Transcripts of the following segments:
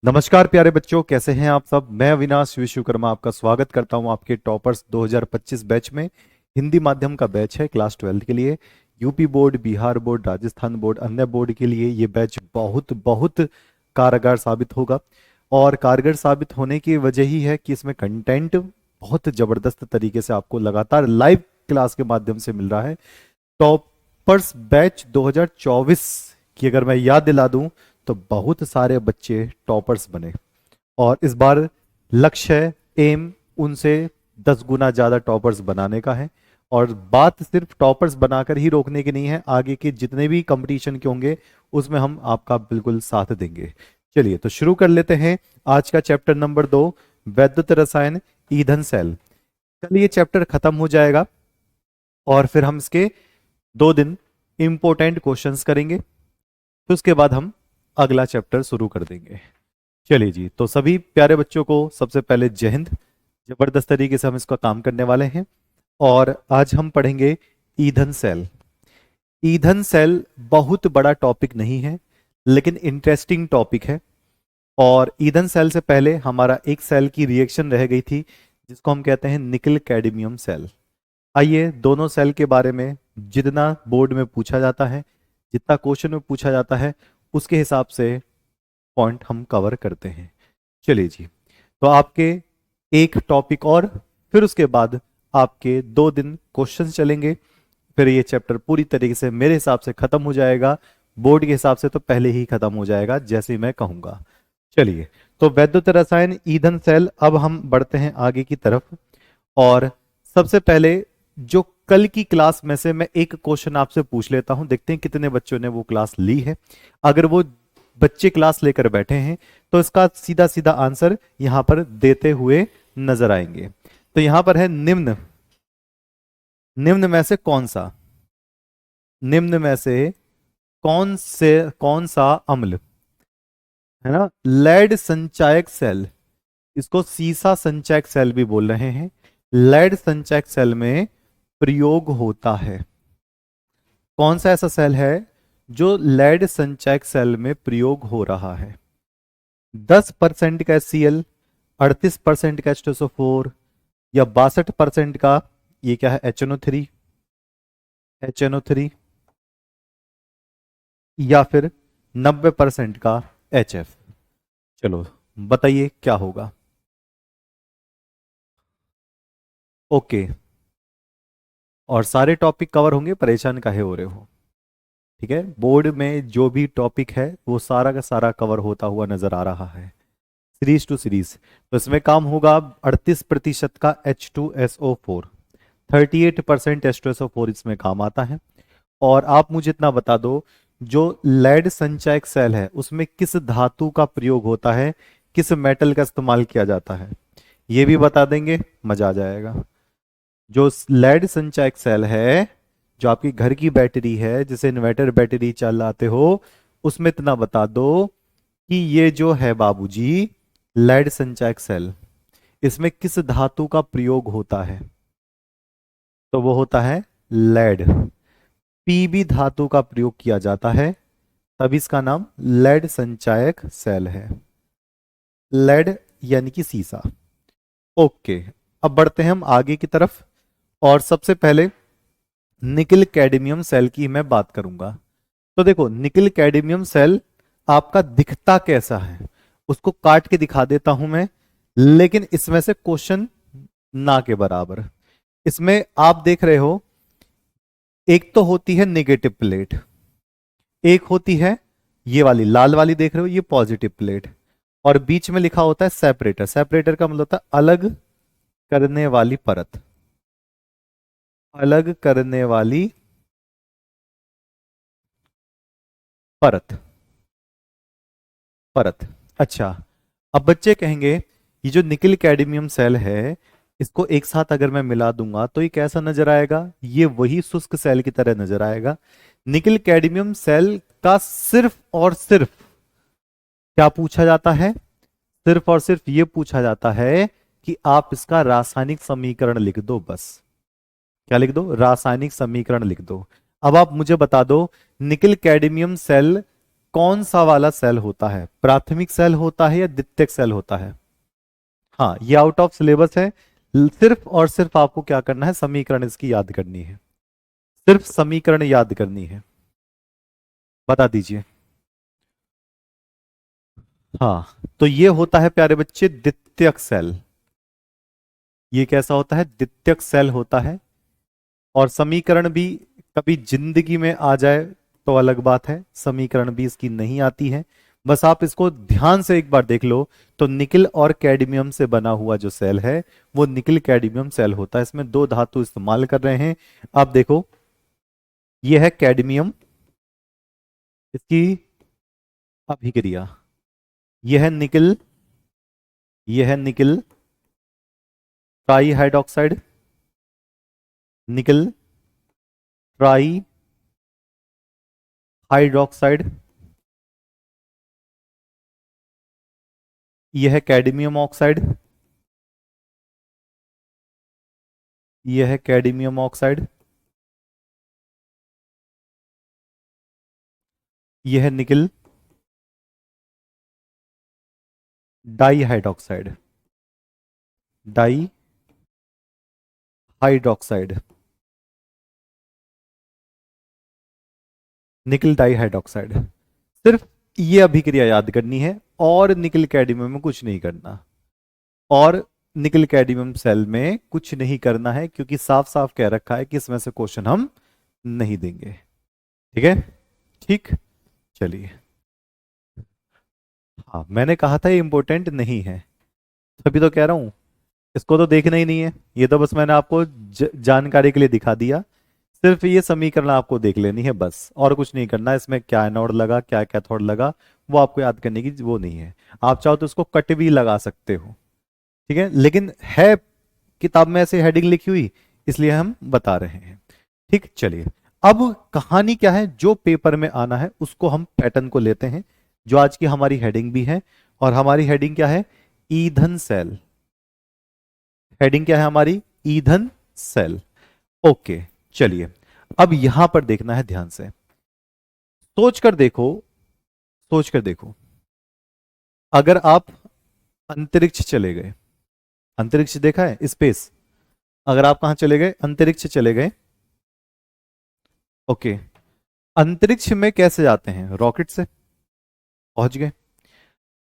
नमस्कार प्यारे बच्चों, कैसे हैं आप सब। मैं अविनाश विश्वकर्मा आपका स्वागत करता हूं आपके टॉपर्स 2025 बैच में। हिंदी माध्यम का बैच है क्लास 12 के लिए। UP board, Bihar board, Rajasthan board, अन्य बोर्ड के लिए ये बैच बहुत बहुत कारगर साबित होगा। और कारगर साबित होने की वजह ही है कि इसमें कंटेंट बहुत ज़बरदस्त तरीके से आपको लगातार लाइव क्लास के माध्यम से मिल रहा है। टॉपर्स बैच 2024 की अगर मैं याद दिला दूं तो बहुत सारे बच्चे टॉपर्स बने। और इस बार लक्ष्य है, एम उनसे 10 गुना ज़्यादा टॉपर्स बनाने का है। और बात सिर्फ टॉपर्स बनाकर ही रोकने की नहीं है, आगे के जितने भी कंपटीशन के होंगे उसमें हम आपका बिल्कुल साथ देंगे। चलिए तो शुरू कर लेते हैं आज का चैप्टर नंबर 2, वैद्युत रसायन, ईंधन सेल। कल ये चैप्टर खत्म हो जाएगा और फिर हम इसके 2 दिन इंपॉर्टेंट क्वेश्चंस करेंगे, फिर उसके बाद हम अगला चैप्टर शुरू कर देंगे। चलिए जी, तो सभी प्यारे बच्चों को सबसे पहले जय हिंद। जबरदस्त तरीके से हम इसका काम करने वाले हैं और आज हम पढ़ेंगे ईंधन सेल। ईंधन सेल बहुत बड़ा टॉपिक नहीं है लेकिन इंटरेस्टिंग टॉपिक है। और ईंधन सेल से पहले हमारा एक सेल की रिएक्शन रह गई थी जिसको हम कहते हैं निकल कैडमियम सेल। आइए दोनों सेल के बारे में जितना बोर्ड में पूछा जाता है, जितना क्वेश्चन में पूछा जाता है, उसके हिसाब से पॉइंट हम कवर करते हैं। चलिए जी, तो आपके एक टॉपिक और फिर उसके बाद आपके 2 दिन क्वेश्चन चलेंगे, फिर ये चैप्टर पूरी तरीके से मेरे हिसाब से खत्म हो जाएगा। बोर्ड के हिसाब से तो पहले ही खत्म हो जाएगा जैसे ही मैं कहूंगा। चलिए, तो वैद्युत रसायन, ईंधन सेल, अब हम बढ़ते हैं आगे की तरफ। और सबसे पहले जो कल की क्लास में से मैं एक क्वेश्चन आपसे पूछ लेता हूं, देखते हैं कितने बच्चों ने वो क्लास ली है। अगर वो बच्चे क्लास लेकर बैठे हैं तो इसका सीधा सीधा आंसर यहां पर देते हुए नजर आएंगे। तो यहां पर है निम्न निम्न में से कौन सा, निम्न में से कौन सा अम्ल है ना, लेड संचायक सेल, इसको सीसा संचयक सेल भी बोल रहे हैं, लेड संचयक सेल में प्रयोग होता है। कौन सा ऐसा सेल है जो लेड संचयक सेल में प्रयोग हो रहा है? 10% का HCl, 38% का H2SO4, या 62% का, ये क्या है, HNO3, या फिर 90% का HF। चलो बताइए क्या होगा। ओके, और सारे टॉपिक कवर होंगे, परेशान काहे हो रहे हो। ठीक है, बोर्ड में जो भी टॉपिक है वो सारा का सारा कवर होता हुआ नजर आ रहा है, सीरीज टू सीरीज। तो इसमें काम होगा 38% का H2SO4, 38% H2SO4 इसमें काम आता है। और आप मुझे इतना बता दो, जो लेड संचयक सेल है उसमें किस धातु का प्रयोग होता है, किस मेटल का इस्तेमाल किया जाता है, ये भी बता देंगे, मजा आ जाएगा। जो लेड संचयक सेल है, जो आपकी घर की बैटरी है, जिसे इन्वर्टर बैटरी चलाते हो, उसमें इतना बता दो कि ये जो है बाबूजी लेड संचयक सेल, इसमें किस धातु का प्रयोग होता है? तो वो होता है लेड। पीबी धातु का प्रयोग किया जाता है, तब इसका नाम लेड संचायक सेल है। लेड यानी कि सीसा। ओके, अब बढ़ते हैं हम आगे की तरफ। और सबसे पहले निकल कैडमियम सेल की मैं बात करूंगा। तो देखो, निकल कैडमियम सेल आपका दिखता कैसा है उसको काट के दिखा देता हूं मैं, लेकिन इसमें से क्वेश्चन ना के बराबर। इसमें आप देख रहे हो, एक तो होती है नेगेटिव प्लेट, एक होती है ये वाली लाल वाली देख रहे हो, ये पॉजिटिव प्लेट, और बीच में लिखा होता है सेपरेटर। सेपरेटर का मतलब होता है अलग करने वाली परत, अलग करने वाली परत, परत। अच्छा, अब बच्चे कहेंगे ये जो निकल कैडमियम सेल है इसको एक साथ अगर मैं मिला दूंगा तो ये कैसा नजर आएगा? ये वही शुष्क सेल की तरह नजर आएगा। निकल कैडमियम सेल का सिर्फ और सिर्फ क्या पूछा जाता है? सिर्फ और सिर्फ ये पूछा जाता है कि आप इसका रासायनिक समीकरण लिख दो, बस। क्या लिख दो? रासायनिक समीकरण लिख दो। अब आप मुझे बता दो, निकल कैडमियम सेल कौन सा वाला सेल होता है, प्राथमिक सेल होता है या द्वितीयक सेल होता है? हाँ, ये आउट ऑफ सिलेबस है। सिर्फ और सिर्फ आपको क्या करना है, समीकरण इसकी याद करनी है, सिर्फ समीकरण याद करनी है। बता दीजिए। हाँ, तो ये होता है प्यारे बच्चे द्वितीयक सेल। ये कैसा होता है, द्वितीयक सेल होता है। और समीकरण भी कभी जिंदगी में आ जाए तो अलग बात है, समीकरण भी इसकी नहीं आती है। बस आप इसको ध्यान से एक बार देख लो, तो निकिल और कैडमियम से बना हुआ जो सेल है वो निकिल कैडमियम सेल होता है। इसमें दो धातु इस्तेमाल कर रहे हैं। आप देखो, ये है कैडमियम, इसकी अभिक्रिया, यह है निकिल, यह है nickel tri hydroxide, nickel tri hydroxide, यह है कैडमियम ऑक्साइड, यह है कैडमियम ऑक्साइड, यह है nickel di hydroxide, di hydroxide, nickel di hydroxide. सिर्फ ये अभिक्रिया याद करनी है और निकिल कैडमियम में कुछ नहीं करना, और निकिल कैडमियम सेल में कुछ नहीं करना है, क्योंकि साफ साफ कह रखा है कि इसमें से क्वेश्चन हम नहीं देंगे। ठीक है, ठीक, चलिए। हाँ, मैंने कहा था ये इंपॉर्टेंट नहीं है, तभी तो कह रहा हूं इसको तो देखना ही नहीं है। ये तो बस मैंने आपको जानकारी के लिए दिखा दिया। सिर्फ ये समीकरण आपको देख लेनी है बस, और कुछ नहीं करना। इसमें क्या एनोड लगा, क्या कैथोड लगा, वो आपको याद करने की वो नहीं है। आप चाहो तो इसको कट भी लगा सकते हो, ठीक है, लेकिन है किताब में ऐसे हेडिंग लिखी हुई, इसलिए हम बता रहे हैं। ठीक, चलिए। अब कहानी क्या है, जो पेपर में आना है उसको हम पैटर्न को लेते हैं, जो आज की हमारी हेडिंग भी है। और हमारी हेडिंग क्या है, ईंधन सेल। हेडिंग क्या है हमारी, ईंधन सेल। ओके, चलिए। अब यहां पर देखना है ध्यान से, सोच कर देखो, सोच कर देखो। अगर आप अंतरिक्ष चले गए, अंतरिक्ष देखा है, स्पेस, अगर आप कहां चले गए, अंतरिक्ष चले गए, ओके, अंतरिक्ष में कैसे जाते हैं, रॉकेट से पहुंच गए।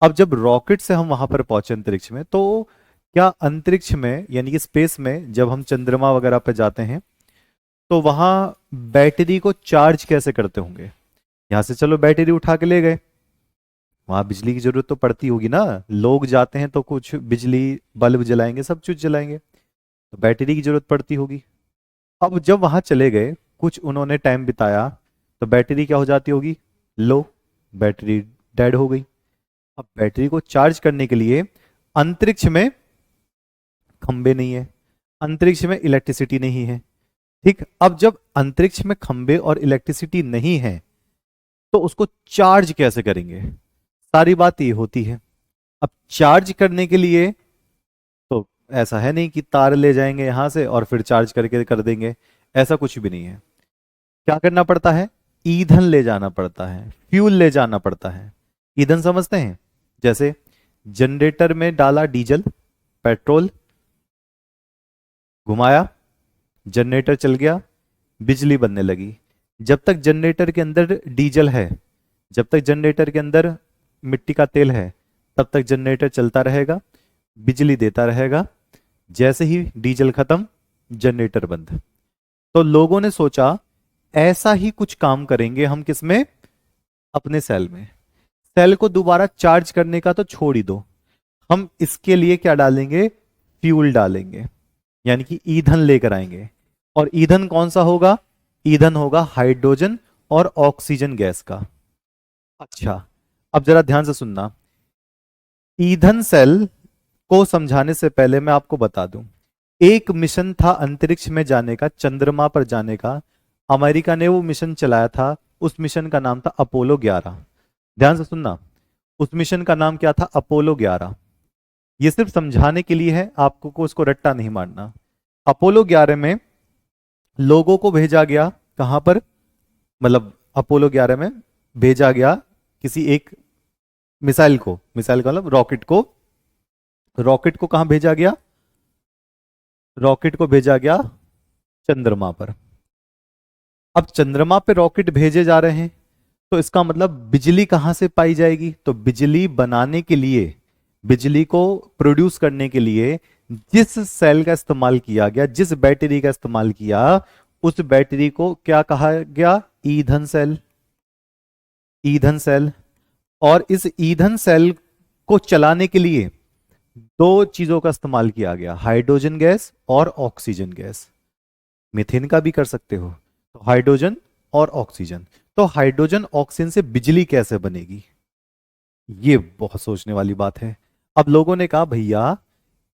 अब जब रॉकेट से हम वहां पर पहुंचे अंतरिक्ष में, तो क्या अंतरिक्ष में यानी कि स्पेस में जब हम चंद्रमा वगैरह पे जाते हैं तो वहां बैटरी को चार्ज कैसे करते होंगे? यहां से चलो बैटरी उठा के ले गए, वहां बिजली की जरूरत तो पड़ती होगी ना, लोग जाते हैं तो कुछ बिजली बल्ब जलाएंगे, सब कुछ जलाएंगे, तो बैटरी की जरूरत पड़ती होगी। अब जब वहां चले गए, कुछ उन्होंने टाइम बिताया, तो बैटरी क्या हो जाती होगी, लो, बैटरी डेड हो गई। अब बैटरी को चार्ज करने के लिए अंतरिक्ष में खंबे नहीं है, अंतरिक्ष में इलेक्ट्रिसिटी नहीं है। ठीक, अब जब अंतरिक्ष में खंबे और इलेक्ट्रिसिटी नहीं है तो उसको चार्ज कैसे करेंगे, सारी बात ये होती है। अब चार्ज करने के लिए तो ऐसा है नहीं कि तार ले जाएंगे यहां से और फिर चार्ज करके कर देंगे, ऐसा कुछ भी नहीं है। क्या करना पड़ता है, ईंधन ले जाना पड़ता है, फ्यूल ले जाना पड़ता है। ईंधन समझते हैं, जैसे जनरेटर में डाला डीजल पेट्रोल, घुमाया, जनरेटर चल गया, बिजली बनने लगी। जब तक जनरेटर के अंदर डीजल है, जब तक जनरेटर के अंदर मिट्टी का तेल है, तब तक जनरेटर चलता रहेगा, बिजली देता रहेगा। जैसे ही डीजल खत्म, जनरेटर बंद। तो लोगों ने सोचा ऐसा ही कुछ काम करेंगे हम, किसमें, अपने सेल में। सेल को दोबारा चार्ज करने का तो छोड़ ही दो, हम इसके लिए क्या डालेंगे, फ्यूल डालेंगे, यानी कि ईंधन लेकर आएंगे। और ईंधन कौन सा होगा, ईंधन होगा हाइड्रोजन और ऑक्सीजन गैस का। अच्छा, अब जरा ध्यान से सुनना, ईंधन सेल को समझाने से पहले मैं आपको बता दूं, एक मिशन था अंतरिक्ष में जाने का, चंद्रमा पर जाने का। अमेरिका ने वो मिशन चलाया था, उस मिशन का नाम था अपोलो 11। ध्यान से सुनना, उस मिशन का नाम क्या था, अपोलो 11। ये सिर्फ समझाने के लिए है, आपको को उसको रट्टा नहीं मारना। अपोलो 11 में लोगों को भेजा गया, कहां पर, मतलब अपोलो 11 में भेजा गया किसी एक मिसाइल का मतलब रॉकेट को कहां भेजा गया? रॉकेट को भेजा गया चंद्रमा पर। अब चंद्रमा पे रॉकेट भेजे जा रहे हैं, तो इसका मतलब बिजली कहां से पाई जाएगी? तो बिजली बनाने के लिए, बिजली को प्रोड्यूस करने के लिए जिस सेल का इस्तेमाल किया गया, जिस बैटरी का इस्तेमाल किया, उस बैटरी को क्या कहा गया? ईंधन सेल। ईंधन सेल। और इस ईंधन सेल को चलाने के लिए दो चीजों का इस्तेमाल किया गया, हाइड्रोजन गैस और ऑक्सीजन गैस। मीथेन का भी कर सकते हो। तो हाइड्रोजन और ऑक्सीजन। तो हाइड्रोजन ऑक्सीजन से बिजली कैसे बनेगी? ये बहुत सोचने वाली बात है। अब लोगों ने कहा भैया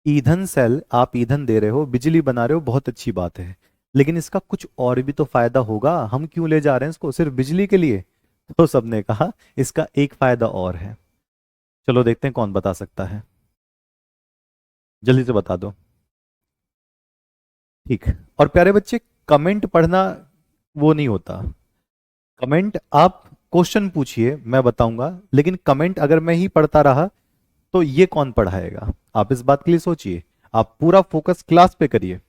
ईंधन सेल, आप ईंधन दे रहे हो, बिजली बना रहे हो, बहुत अच्छी बात है, लेकिन इसका कुछ और भी तो फायदा होगा, हम क्यों ले जा रहे हैं इसको सिर्फ बिजली के लिए? तो सबने कहा इसका एक फायदा और है। चलो देखते हैं कौन बता सकता है, जल्दी से बता दो। ठीक। और प्यारे बच्चे, कमेंट पढ़ना वो नहीं होता। कमेंट आप क्वेश्चन पूछिए, मैं बताऊंगा, लेकिन कमेंट अगर मैं ही पढ़ता रहा तो ये कौन पढ़ाएगा? आप इस बात के लिए सोचिए, आप पूरा फोकस क्लास पे करिए।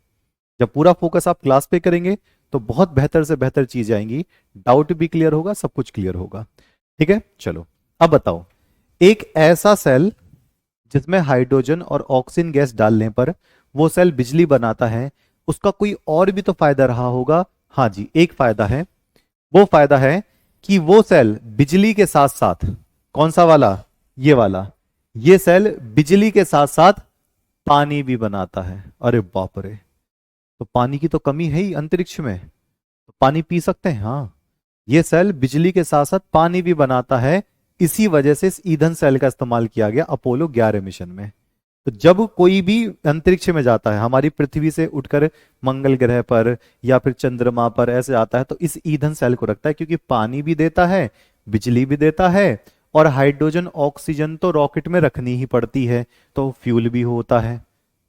जब पूरा फोकस आप क्लास पे करेंगे तो बहुत बेहतर से बेहतर चीजें आएंगी, डाउट भी क्लियर होगा, सब कुछ क्लियर होगा। ठीक है, चलो अब बताओ, एक ऐसा सेल जिसमें हाइड्रोजन और ऑक्सीजन गैस डालने पर वो सेल बिजली बनाता है, उसका कोई और भी तो फायदा रहा होगा। हाँ जी, एक फायदा है। वो फायदा है कि वो सेल बिजली के साथ साथ, कौन सा वाला? ये वाला। ये सेल बिजली के साथ साथ पानी भी बनाता है। अरे बाप रे, तो पानी की तो कमी है ही अंतरिक्ष में, तो पानी पी सकते हैं। हाँ, ये सेल बिजली के साथ साथ पानी भी बनाता है। इसी वजह से इस ईंधन सेल का इस्तेमाल किया गया अपोलो 11 मिशन में। तो जब कोई भी अंतरिक्ष में जाता है, हमारी पृथ्वी से उठकर मंगल ग्रह पर या फिर चंद्रमा पर ऐसे आता है, तो इस ईंधन सेल को रखता है, क्योंकि पानी भी देता है, बिजली भी देता है, और हाइड्रोजन ऑक्सीजन तो रॉकेट में रखनी ही पड़ती है, तो फ्यूल भी होता है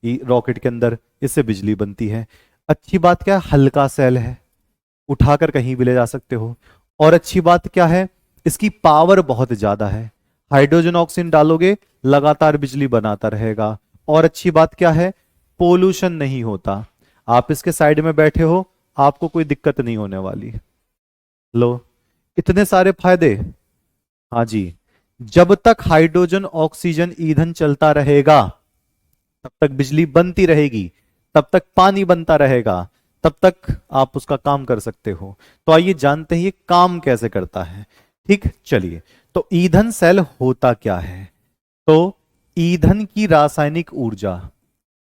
रॉकेट के अंदर, इससे बिजली बनती है। अच्छी बात क्या है? हल्का सेल है, उठाकर कहीं भी ले जा सकते हो। और अच्छी बात क्या है? इसकी पावर बहुत ज्यादा है। हाइड्रोजन ऑक्सीजन डालोगे, लगातार बिजली बनाता रहेगा। और अच्छी बात क्या है? पोल्यूशन नहीं होता। आप इसके साइड में बैठे हो, आपको कोई दिक्कत नहीं होने वाली। लो, इतने सारे फायदे। हाँ जी, जब तक हाइड्रोजन ऑक्सीजन ईंधन चलता रहेगा तब तक बिजली बनती रहेगी, तब तक पानी बनता रहेगा, तब तक आप उसका काम कर सकते हो। तो आइए जानते हैं ये काम कैसे करता है। ठीक, चलिए। तो ईंधन सेल होता क्या है? तो ईंधन की रासायनिक ऊर्जा,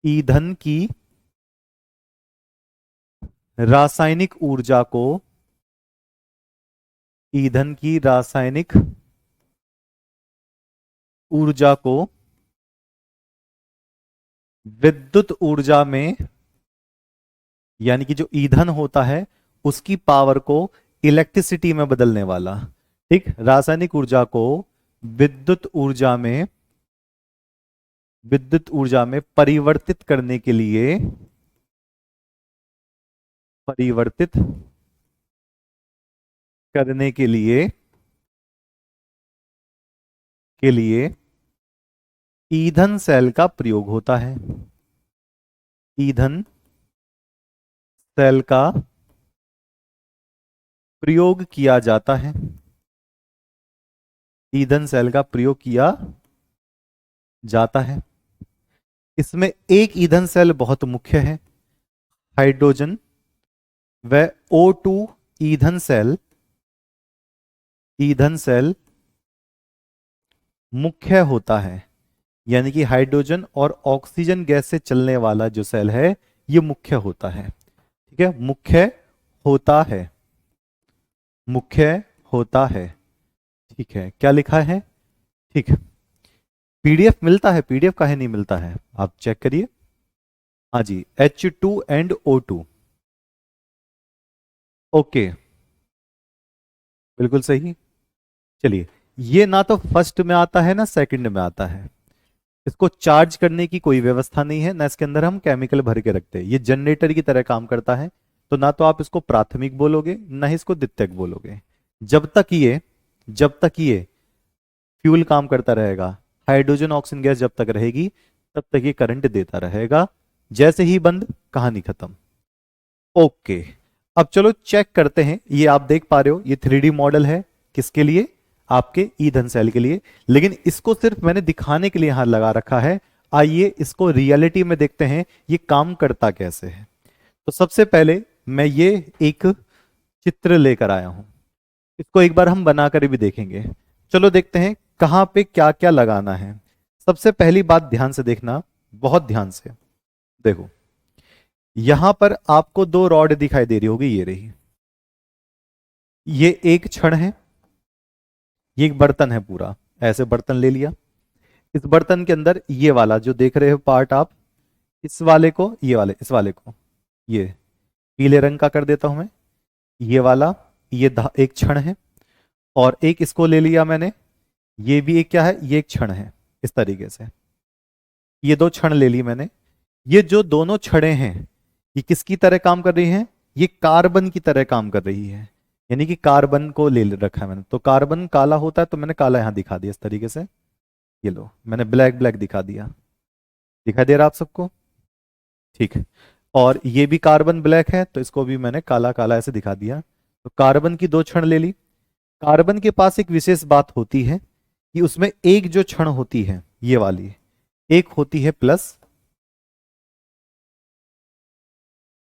ईंधन की रासायनिक ऊर्जा को, ईंधन की रासायनिक ऊर्जा को विद्युत ऊर्जा में, यानी कि जो ईंधन होता है उसकी पावर को इलेक्ट्रिसिटी में बदलने वाला। ठीक, रासायनिक ऊर्जा को विद्युत ऊर्जा में, विद्युत ऊर्जा में परिवर्तित करने के लिए, परिवर्तित करने के लिए ईंधन सेल का प्रयोग होता है। ईंधन सेल का प्रयोग किया जाता है। ईंधन सेल का प्रयोग किया जाता है। इसमें एक ईंधन सेल बहुत मुख्य है, हाइड्रोजन व O2 ईंधन सेल, ईंधन सेल मुख्य होता है। यानी कि हाइड्रोजन और ऑक्सीजन गैस से चलने वाला जो सेल है ये मुख्य होता है। ठीक है, मुख्य होता है, मुख्य होता है। ठीक है, क्या लिखा है? ठीक है, पीडीएफ मिलता है, पीडीएफ काहे नहीं मिलता है, आप चेक करिए। हाँ जी, H2 एंड O2। ओके, बिल्कुल सही। चलिए, ये ना तो फर्स्ट में आता है ना सेकंड में आता है। इसको चार्ज करने की कोई व्यवस्था नहीं है, ना इसके अंदर हम केमिकल भर के रखते हैं। ये जनरेटर की तरह काम करता है। तो ना तो आप इसको प्राथमिक बोलोगे, ना ही इसको द्वितीयक बोलोगे। जब तक ये फ्यूल काम करता रहेगा, हाइड्रोजन ऑक्सीजन गैस जब तक रहेगी तब तक ये करंट देता रहेगा, जैसे ही बंद कहानी खत्म। ओके, अब चलो चेक करते हैं। ये आप देख पा रहे हो ये 3D मॉडल है, किसके लिए? आपके ईंधन सेल के लिए, लेकिन इसको सिर्फ मैंने दिखाने के लिए यहां लगा रखा है। आइए इसको रियलिटी में देखते हैं ये काम करता कैसे है। तो सबसे पहले मैं ये एक चित्र लेकर आया हूं, इसको एक बार हम बनाकर भी देखेंगे। चलो देखते हैं कहां पे क्या क्या लगाना है। सबसे पहली बात ध्यान से देखना, बहुत ध्यान से देखो। यहां पर आपको दो रॉड दिखाई दे रही होगी, ये रही। ये एक छड़ है, ये एक बर्तन है पूरा, ऐसे बर्तन ले लिया। इस बर्तन के अंदर ये वाला जो देख रहे हो पार्ट आप, इस वाले को, ये वाले, इस वाले को ये पीले रंग का कर देता हूं मैं। ये वाला ये एक क्षण है, और एक इसको ले लिया मैंने, ये भी एक क्या है, ये एक क्षण है। इस तरीके से ये दो क्षण ले ली मैंने। ये जो दोनों छड़ें हैं ये किसकी तरह काम कर रही हैं? ये कार्बन की तरह काम कर रही है, यानी कि कार्बन को ले रखा है मैंने। तो कार्बन काला होता है तो मैंने काला यहां दिखा दिया इस तरीके से। ये लो मैंने ब्लैक ब्लैक दिखा दिया, दिखाई दे रहा आप सबको? ठीक है। और ये भी कार्बन ब्लैक है तो इसको भी मैंने काला काला ऐसे दिखा दिया। तो कार्बन की दो क्षण ले ली। कार्बन के पास एक विशेष बात होती है कि उसमें एक जो क्षण होती है ये वाली, एक होती है प्लस,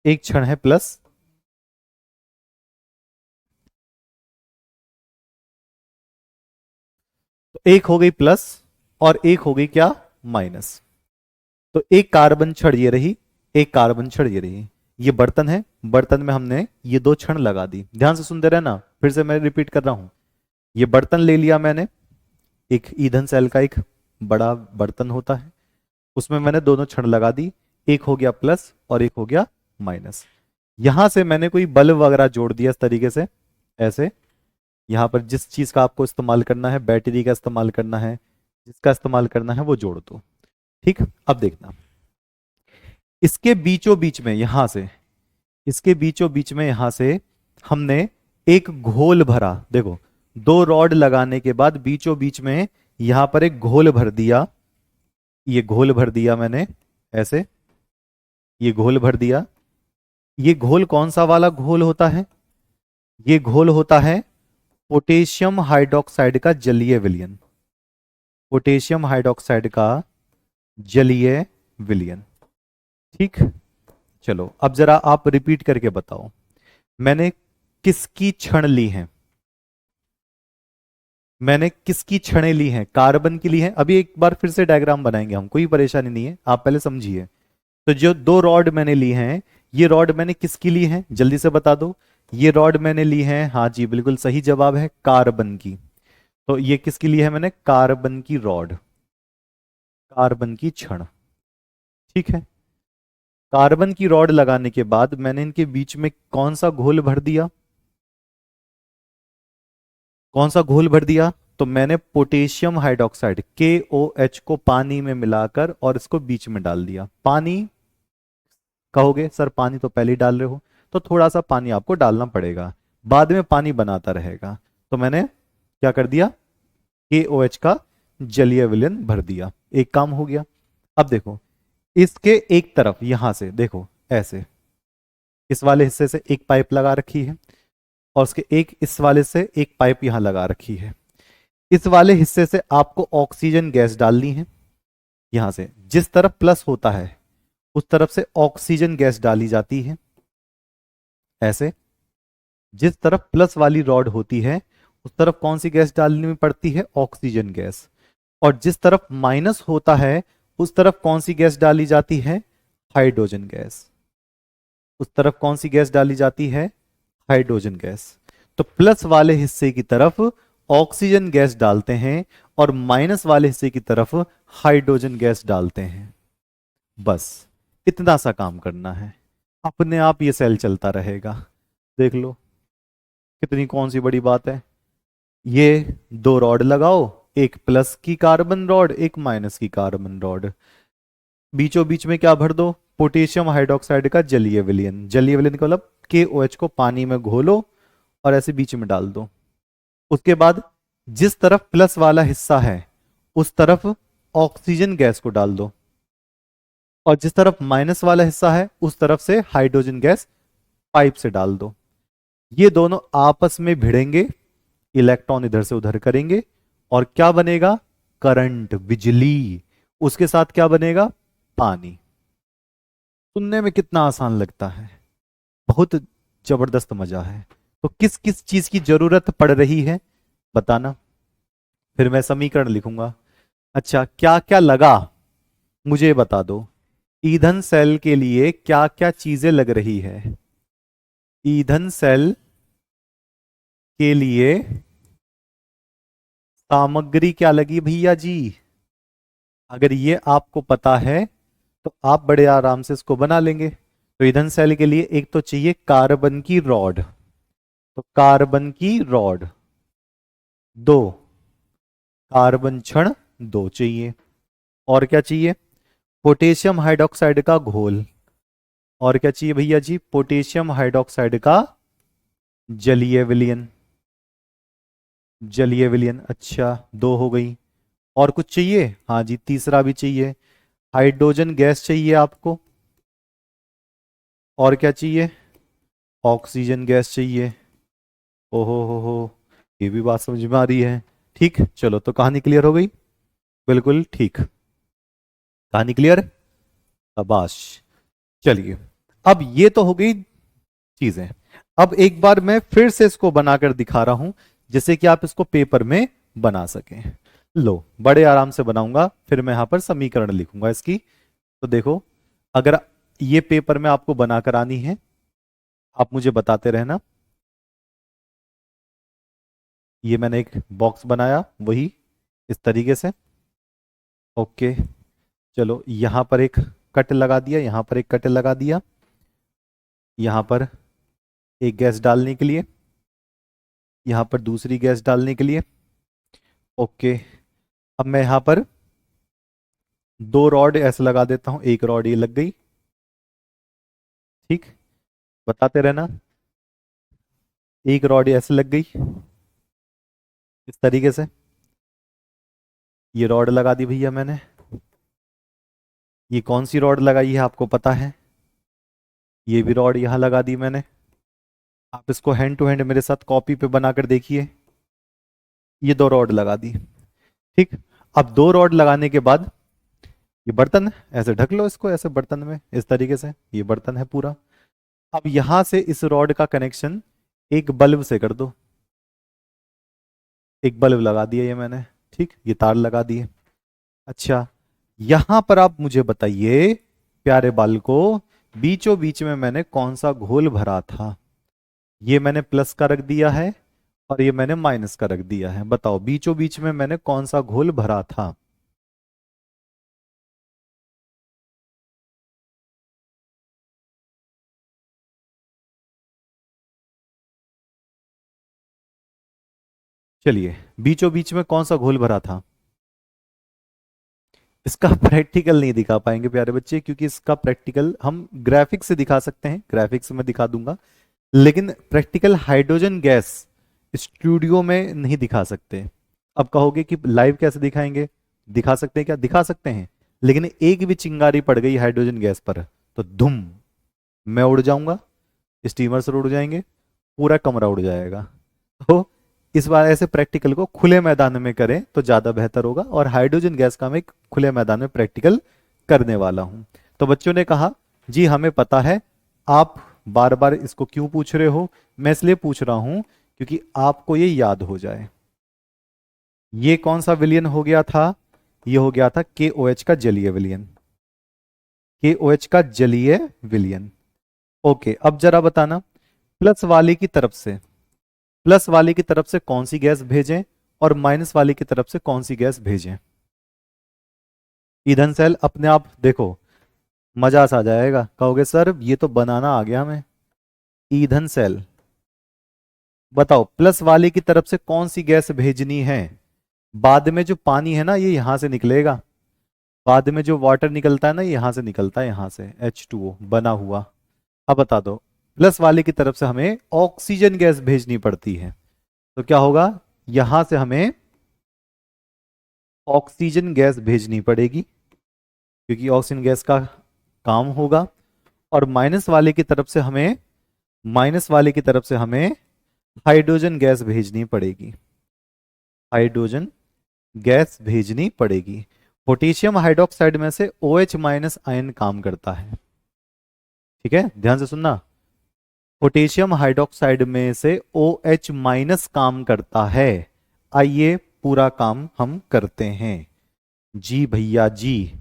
एक क्षण है प्लस, तो एक हो गई प्लस और एक हो गई क्या, माइनस। तो एक कार्बन छड़ ये रही, एक कार्बन छड़ ये रही। ये बर्तन है, बर्तन में हमने ये दो क्षण लगा दी। ध्यान से सुनते रहना, फिर से मैं रिपीट कर रहा हूं। ये बर्तन ले लिया मैंने, एक ईंधन सेल का एक बड़ा बर्तन होता है, उसमें मैंने दोनों क्षण लगा दी। एक हो गया प्लस और एक हो गया माइनस। यहां से मैंने कोई बल्ब वगैरह जोड़ दिया इस तरीके से, ऐसे। यहां पर जिस चीज का आपको इस्तेमाल करना है, बैटरी का इस्तेमाल करना है, जिसका इस्तेमाल करना है वो जोड़ दो। ठीक, अब देखना इसके बीचों बीच में, यहां से, इसके बीचों बीच में यहां से हमने एक घोल भरा। देखो दो रॉड लगाने के बाद बीचों बीच में यहां पर एक घोल भर दिया। ये घोल भर दिया मैंने ऐसे, ये घोल भर दिया। ये घोल कौन सा वाला घोल होता है? ये घोल होता है पोटेशियम हाइड्रोक्साइड का जलीय विलयन, पोटेशियम हाइड्रोक्साइड का जलीय विलयन। ठीक, चलो अब जरा आप रिपीट करके बताओ, मैंने किसकी क्षण ली है? मैंने किसकी क्षणें ली हैं? कार्बन की ली है। अभी एक बार फिर से डायग्राम बनाएंगे हम, कोई परेशानी नहीं है, आप पहले समझिए। तो जो दो रॉड मैंने ली हैं, ये रॉड मैंने किसकी ली है, जल्दी से बता दो। ये रॉड मैंने ली है, हाँ जी बिल्कुल सही जवाब है, कार्बन की। तो ये किसकी ली है मैंने? कार्बन की रॉड, कार्बन की क्षण। ठीक है, कार्बन की रॉड लगाने के बाद मैंने इनके बीच में कौन सा घोल भर दिया? कौन सा घोल भर दिया? तो मैंने पोटेशियम हाइड्रोक्साइड KOH को पानी में मिलाकर और इसको बीच में डाल दिया। पानी कहोगे सर पानी तो पहले ही डाल रहे हो, तो थोड़ा सा पानी आपको डालना पड़ेगा, बाद में पानी बनाता रहेगा। तो मैंने क्या कर दिया, KOH का जलीय विलयन भर दिया। एक काम हो गया। अब देखो इसके एक तरफ यहां से देखो ऐसे, इस वाले हिस्से से एक पाइप लगा रखी है, और उसके एक इस वाले से एक पाइप यहां लगा रखी है। इस वाले हिस्से से आपको ऑक्सीजन गैस डालनी है। यहां से जिस तरफ प्लस होता है उस तरफ से ऑक्सीजन गैस डाली जाती है, ऐसे। जिस तरफ प्लस वाली रॉड होती है उस तरफ कौन सी गैस डालनी पड़ती है? Oxygen gas. और जिस तरफ माइनस होता है उस तरफ कौन सी गैस डाली जाती है? Hydrogen gas. उस तरफ कौन सी गैस डाली जाती है? Hydrogen gas. तो प्लस वाले हिस्से की तरफ ऑक्सीजन गैस डालते हैं और माइनस वाले हिस्से की तरफ हाइड्रोजन गैस डालते हैं। बस इतना सा काम करना है, अपने आप ये सेल चलता रहेगा। देख लो कितनी कौन सी बड़ी बात है। ये दो रॉड लगाओ, एक प्लस की कार्बन रॉड, एक माइनस की कार्बन रॉड। बीचों बीच में क्या भर दो? पोटेशियम हाइड्रोक्साइड का जलीय विलयन। जलीय विलयन का मतलब KOH को पानी में घोलो और ऐसे बीच में डाल दो। उसके बाद जिस तरफ प्लस वाला हिस्सा है उस तरफ ऑक्सीजन गैस को डाल दो, और जिस तरफ माइनस वाला हिस्सा है उस तरफ से हाइड्रोजन गैस पाइप से डाल दो। ये दोनों आपस में भिड़ेंगे, इलेक्ट्रॉन इधर से उधर करेंगे, और क्या बनेगा? करंट, बिजली। उसके साथ क्या बनेगा? पानी। सुनने में कितना आसान लगता है, बहुत जबरदस्त मजा है। तो किस किस चीज की जरूरत पड़ रही है बताना, फिर मैं समीकरण लिखूंगा। अच्छा, क्या क्या लगा मुझे बता दो। ईंधन सेल के लिए क्या क्या चीजें लग रही है? ईंधन सेल के लिए सामग्री क्या लगी भैया जी? अगर ये आपको पता है तो आप बड़े आराम से इसको बना लेंगे। तो ईंधन सेल के लिए एक तो चाहिए कार्बन की रॉड, तो कार्बन की रॉड दो, कार्बन छड़ दो चाहिए। और क्या चाहिए? पोटेशियम हाइड्रोक्साइड का घोल। और क्या चाहिए भैया जी? पोटेशियम हाइड्रोक्साइड का जलीय विलयन। जलीय विलयन, अच्छा, दो हो गई। और कुछ चाहिए? हाँ जी, तीसरा भी चाहिए, हाइड्रोजन गैस चाहिए आपको। और क्या चाहिए? ऑक्सीजन गैस चाहिए। ओहो, ये भी बात समझ में आ रही है। ठीक, चलो तो कहानी क्लियर हो गई। बिल्कुल ठीक, कहानी क्लियर। शाबाश। चलिए, अब ये तो हो गई चीजें। अब एक बार मैं फिर से इसको बनाकर दिखा रहा हूं, जिससे कि आप इसको पेपर में बना सकें। लो, बड़े आराम से बनाऊंगा, फिर मैं यहां पर समीकरण लिखूंगा इसकी। तो देखो, अगर ये पेपर में आपको बनाकर आनी है, आप मुझे बताते रहना। ये मैंने एक बॉक्स बनाया, वही इस तरीके से। ओके, चलो यहां पर एक कट लगा दिया, यहां पर एक कट लगा दिया, यहां पर एक गैस डालने के लिए, यहां पर दूसरी गैस डालने के लिए। ओके, अब मैं यहां पर दो रॉड ऐसे लगा देता हूं, एक रॉड ये लग गई। ठीक, बताते रहना। एक रॉड ऐसे लग गई इस तरीके से, ये रॉड लगा दी भैया मैंने। ये कौन सी रॉड लगाई है आपको पता है? ये भी रॉड यहां लगा दी मैंने। आप इसको हैंड टू हैंड मेरे साथ कॉपी पे बनाकर देखिए। ये दो रॉड लगा दी। ठीक, अब दो रॉड लगाने के बाद ये बर्तन है, ऐसे ढक लो इसको, ऐसे बर्तन में इस तरीके से, ये बर्तन है पूरा। अब यहां से इस रॉड का कनेक्शन एक बल्ब से कर दो। एक बल्ब लगा दिया ये मैंने। ठीक, ये तार लगा दिए। अच्छा, यहां पर आप मुझे बताइए प्यारे बाल को, बीचों बीच में मैंने कौन सा घोल भरा था? ये मैंने प्लस का रख दिया है और ये मैंने माइनस का रख दिया है। बताओ बीचों बीच में मैंने कौन सा घोल भरा था? चलिए, बीचों बीच में कौन सा घोल भरा था? इसका प्रैक्टिकल नहीं दिखा पाएंगे प्यारे बच्चे, क्योंकि इसका प्रैक्टिकल हम ग्राफिक्स से दिखा सकते हैं, ग्राफिक्स में दिखा दूंगा, लेकिन प्रैक्टिकल हाइड्रोजन गैस स्टूडियो में नहीं दिखा सकते। अब कहोगे कि लाइव कैसे दिखाएंगे? दिखा सकते हैं, क्या दिखा सकते हैं, लेकिन एक भी चिंगारी पड़ गई हाइड्रोजन गैस पर तो धुम, मैं उड़ जाऊंगा, स्टीमर से उड़ जाएंगे, पूरा कमरा उड़ जाएगा। तो इस बार ऐसे प्रैक्टिकल को खुले मैदान में करें तो ज्यादा बेहतर होगा, और हाइड्रोजन गैस का मैं एक खुले मैदान में प्रैक्टिकल करने वाला हूं। तो बच्चों ने कहा जी हमें पता है। आप बार बार इसको क्यों पूछ रहे हो? मैं इसलिए पूछ रहा हूं क्योंकि आपको ये याद हो जाए। ये कौन सा विलयन हो गया था? ये हो गया था KOH का जलीय विलयन। KOH का जलीय विलयन। ओके, अब जरा बताना, प्लस वाले की तरफ से, प्लस वाले की तरफ से कौन सी गैस भेजें और माइनस वाले की तरफ से कौन सी गैस भेजें? ईंधन सेल अपने आप देखो, मजा सा आ जाएगा, कहोगे सर ये तो बनाना आ गया हमें। ईंधन सेल, बताओ प्लस वाले की तरफ से कौन सी गैस भेजनी है? बाद में जो पानी है ना ये यहां से निकलेगा, बाद में जो वाटर निकलता है ना ये यहां से निकलता है, यहां से H2O बना हुआ। अब बता दो, प्लस वाले की तरफ से हमें ऑक्सीजन गैस भेजनी पड़ती है, तो क्या होगा? यहां से हमें ऑक्सीजन गैस भेजनी पड़ेगी, क्योंकि ऑक्सीजन गैस का काम होगा। और माइनस वाले की तरफ से हमें हाइड्रोजन गैस भेजनी पड़ेगी, हाइड्रोजन गैस भेजनी पड़ेगी। पोटेशियम हाइड्रोक्साइड में से OH माइनस आयन काम करता है। ठीक है, ध्यान से सुनना। पोटेशियम हाइड्रोक्साइड में से OH माइनस काम करता है। आइए पूरा काम हम करते हैं। जी भैया जी,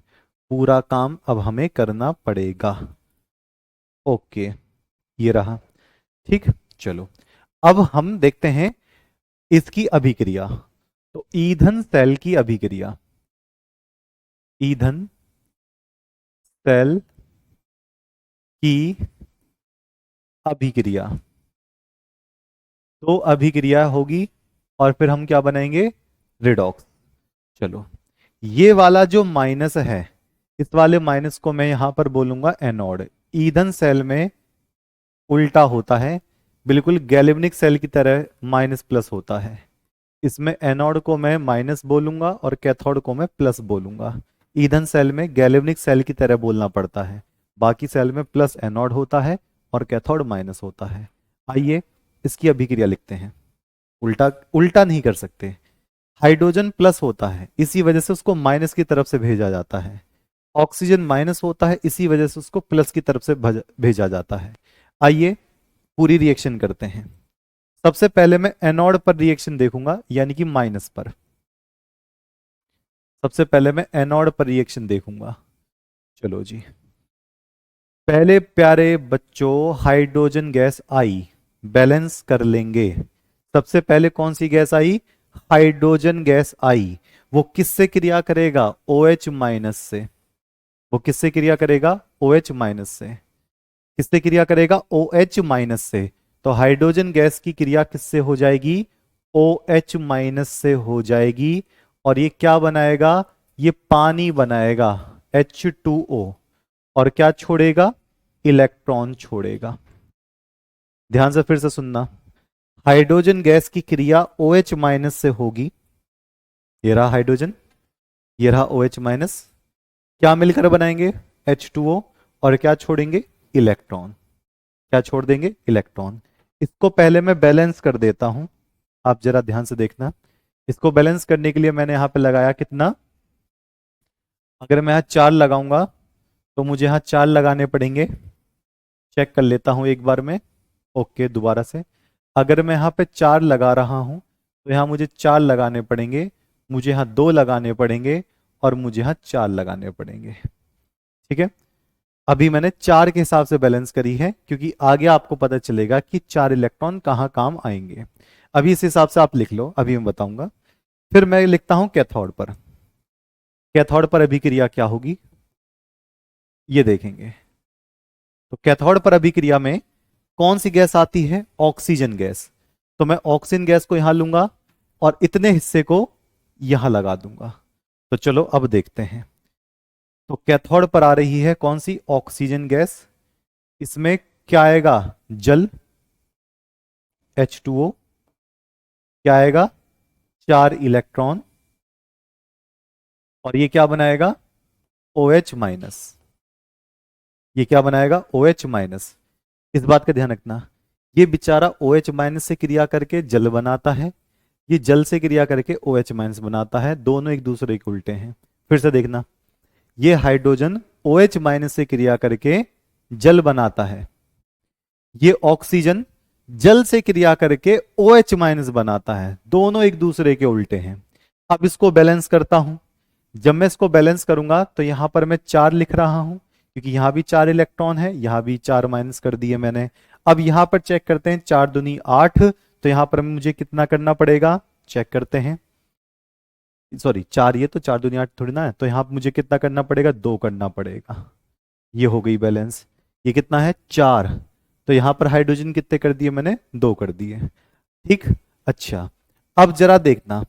पूरा काम अब हमें करना पड़ेगा। ओके, ये रहा। ठीक, चलो अब हम देखते हैं इसकी अभिक्रिया। तो ईंधन सेल की अभिक्रिया, ईंधन सेल की अभिक्रिया, तो अभिक्रिया होगी और फिर हम क्या बनाएंगे, रिडॉक्स। चलो, ये वाला जो माइनस है, इस वाले माइनस को मैं यहां पर बोलूंगा एनोड। ईंधन सेल में उल्टा होता है, बिल्कुल गैल्वेनिक सेल की तरह माइनस प्लस होता है। इसमें एनोड को मैं माइनस बोलूंगा और कैथोड को मैं प्लस बोलूंगा। ईंधन सेल में गैल्वेनिक सेल की तरह बोलना पड़ता है, बाकी सेल में प्लस एनोड होता है और कैथोड माइनस होता है। आइए इसकी अभिक्रिया लिखते हैं। उल्टा उल्टा नहीं कर सकते। हाइड्रोजन प्लस होता है, इसी वजह से उसको माइनस की तरफ से भेजा जाता है। ऑक्सीजन माइनस होता है, इसी वजह से उसको प्लस की तरफ से भेजा जाता है। आइए पूरी रिएक्शन करते हैं। सबसे पहले मैं एनोड पर रिएक्शन देखूंगा, यानी कि माइनस पर। सबसे पहले मैं एनोड पर रिएक्शन देखूंगा। चलो जी, पहले प्यारे बच्चों हाइड्रोजन गैस आई, बैलेंस कर लेंगे। सबसे पहले कौन सी गैस आई, हाइड्रोजन गैस आई। वो किससे क्रिया करेगा, OH माइनस से। वो किससे क्रिया करेगा, OH माइनस से। किससे क्रिया करेगा, OH माइनस से। तो हाइड्रोजन गैस की क्रिया किससे हो जाएगी, OH माइनस से हो जाएगी। और ये क्या बनाएगा, ये पानी बनाएगा H2O, और क्या छोड़ेगा, इलेक्ट्रॉन छोड़ेगा। ध्यान से फिर से सुनना, हाइड्रोजन गैस की क्रिया OH माइनस से होगी। ये रहा हाइड्रोजन, ये रहा OH माइनस, क्या मिलकर बनाएंगे, H2O, और क्या छोड़ेंगे, इलेक्ट्रॉन। क्या छोड़ देंगे, इलेक्ट्रॉन। इसको पहले मैं बैलेंस कर देता हूं, आप जरा ध्यान से देखना। इसको बैलेंस करने के लिए मैंने यहां पे लगाया कितना, अगर मैं यहां 4 लगाऊंगा तो मुझे यहां 4 लगाने पड़ेंगे। चेक कर लेता हूं एक बार में। ओके, दोबारा से। अगर मैं यहां पे 4 लगा रहा हूं तो यहां मुझे 4 लगाने पड़ेंगे, मुझे यहां 2 लगाने पड़ेंगे, और मुझे यहां 4 लगाने पड़ेंगे। ठीक है, अभी मैंने 4 के हिसाब से बैलेंस करी है, क्योंकि आगे आपको पता चलेगा कि 4 इलेक्ट्रॉन कहां काम आएंगे। अभी इस हिसाब से आप लिख लो, अभी मैं बताऊंगा। फिर मैं लिखता हूं कैथोड पर। कैथोड पर अभिक्रिया क्या होगी, ये देखेंगे। तो कैथोड पर अभिक्रिया में कौन सी गैस आती है, ऑक्सीजन गैस। तो मैं ऑक्सीजन गैस को यहां लूंगा और इतने हिस्से को यहां लगा दूंगा। तो चलो अब देखते हैं। तो कैथोड पर आ रही है कौन सी, ऑक्सीजन गैस। इसमें क्या आएगा, जल H2O, क्या आएगा, 4 इलेक्ट्रॉन, और ये क्या बनाएगा, OH माइनस। ये क्या बनाएगा, OH माइनस। इस बात का ध्यान रखना, ये बेचारा OH माइनस से क्रिया करके जल बनाता है, ये जल से क्रिया करके OH माइनस बनाता है, दोनों एक दूसरे के उल्टे हैं। फिर से देखना, ये हाइड्रोजन OH माइनस से क्रिया करके जल बनाता है, ये ऑक्सीजन जल से क्रिया करके OH माइनस बनाता है, दोनों एक दूसरे के उल्टे हैं। अब इसको बैलेंस करता हूं। जब मैं इसको बैलेंस करूंगा तो यहां पर मैं 4 लिख रहा हूं, क्योंकि यहां भी 4 इलेक्ट्रॉन है, यहां भी 4 माइनस कर दिए मैंने। अब यहां पर चेक करते हैं, 4 दूनी 8, तो यहां पर मुझे कितना करना पड़ेगा, चेक करते हैं। सॉरी 4, ये तो 4 दूनी 8 थोड़ी ना है, तो यहां पर मुझे कितना करना पड़ेगा, 2 करना पड़ेगा। ये हो गई बैलेंस। ये कितना है, 4, तो यहां पर हाइड्रोजन कितने कर दिए मैंने, 2 कर दिए। ठीक, अच्छा अब जरा देखना,